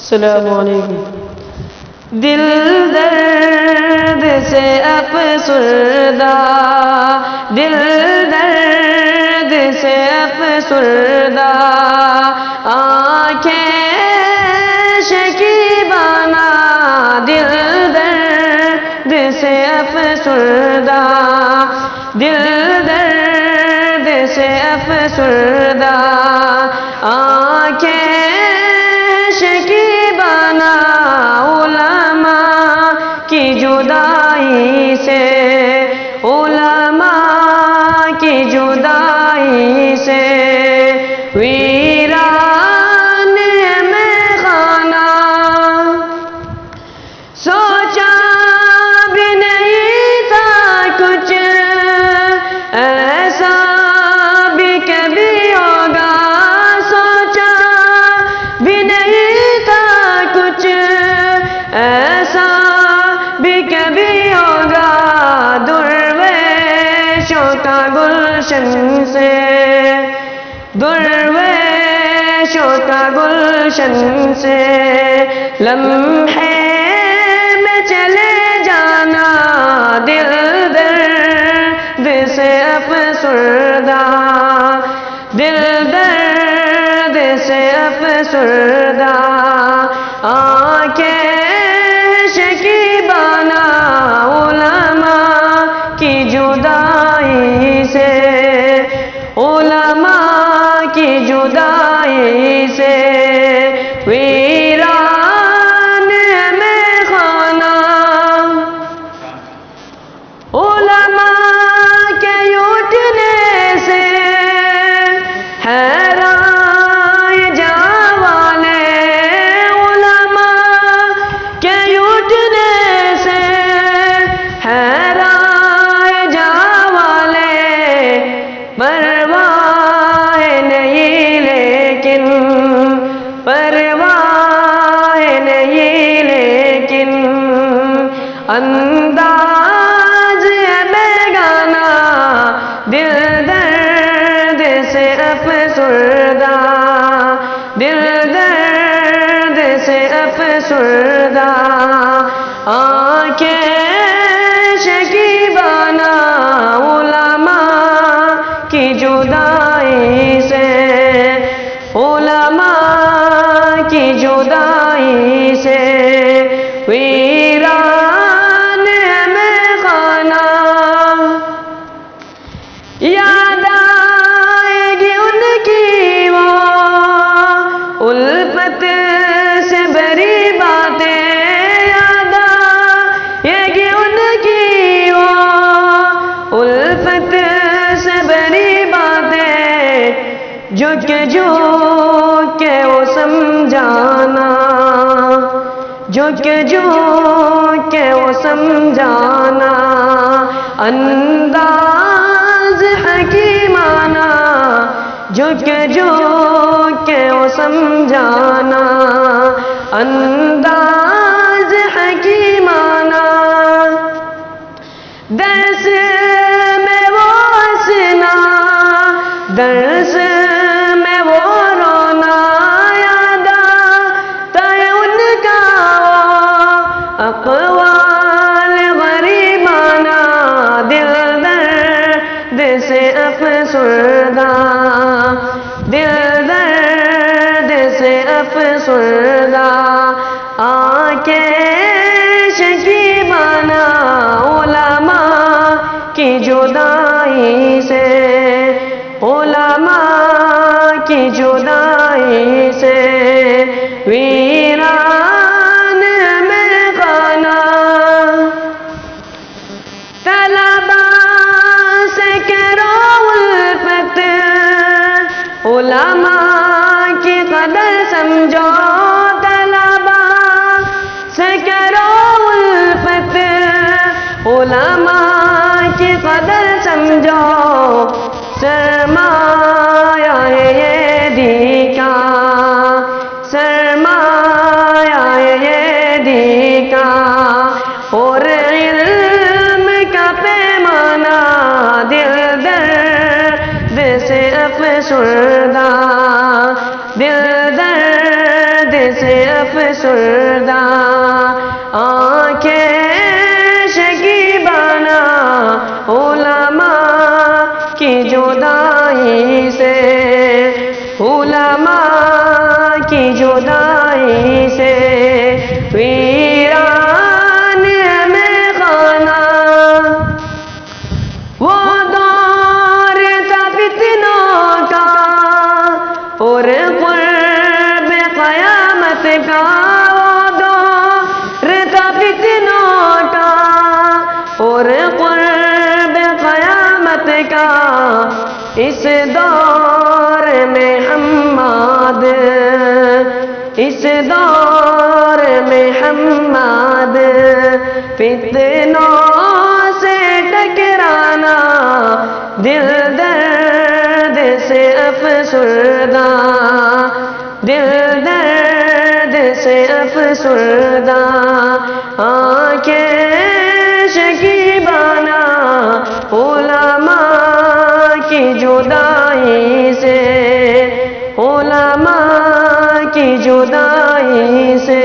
السلام علیکم. دل درد سے افسردہ، دل درد سے افسردہ، آنکھیں شکیبانہ، دل درد سے افسردہ، دل درد سے افسردہ، آنکھیں شکیبانہ، علماء کی جدائی سے، علماء کی جدائی سے، ویران میں خانہ، سوچا بھی نہیں تھا کچھ ایسا بھی کبھی ہوگا، سوچا بھی نہیں تھا کچھ ایسا بھی کبھی ہوگا، درویشوں کا گلشن سے، درویشوں کا گلشن سے، لمحے میں چلے جانا، دل درد سے افسردہ، دل درد سے افسردہ، آنکھیں شکیبانہ، علماء کی جدائی سے، علماء کی جدائی سے، ویران میں خانہ، علماء کے اٹھنے سے حیران جاوالے، علماء کے اٹھنے سے حیران جاوالے، پرواہ نہیں لیکن، پرواہ نہیں لیکن، انداز ہے بیگانہ، دل درد سے افسردہ، دل درد سے افسردہ، آنکھیں شکیبانہ، علماء کی جدائی سے، علماء کی جدائی سے، ویران میں خانہ، یاد آئے گی ان کی وہ الفت سے بری باتیں، یاد آئے گی ان کی وہ الفت سے بری باتیں، جو کہ وہ سمجھانا، جو کہ وہ سمجھانا، انداز حکیمانہ، جو کہ وہ سمجھانا، انداز حکیمانہ، درس میں وہ ہنسنا، درس میں وہ رونا، یاد آتا ہے ان کا وہ اقوال غریبانہ، دل درد سے افسردہ، دل درد سے افسردہ، آنکھیں شکیبانہ، علماء کی جدائی سے، علماء کی جدائی سے، ویران میں خانہ، طلباء سے کرو الفت، علماء کی قدر سمجھو، طلباء سے کرو الفت، علماء کی قدر سمجھو، سرمایہ ہے یہ دی کا، سرمایہ ہے یہ دی کا، اور علم کا پیمانہ، دل درد سے افسردہ، دل درد سے افسردہ، آنکھیں شکیبانہ علماء کی جدائی سے، علماء کی جدائی سے، ویران میں خانہ وہ دور تھا فتنوں کا اور قرب قیامت کا، وہ دور تھا فتنوں کا اور قرب قیامت کا، اس دور میں حماد، اس دور میں حماد، فتنوں سے ٹکرانا، دل درد سے افسردہ، دل درد سے افسردہ، آنکھیں شکیبانہ علماء کی جدائی سے، علماء کی جدائی سے،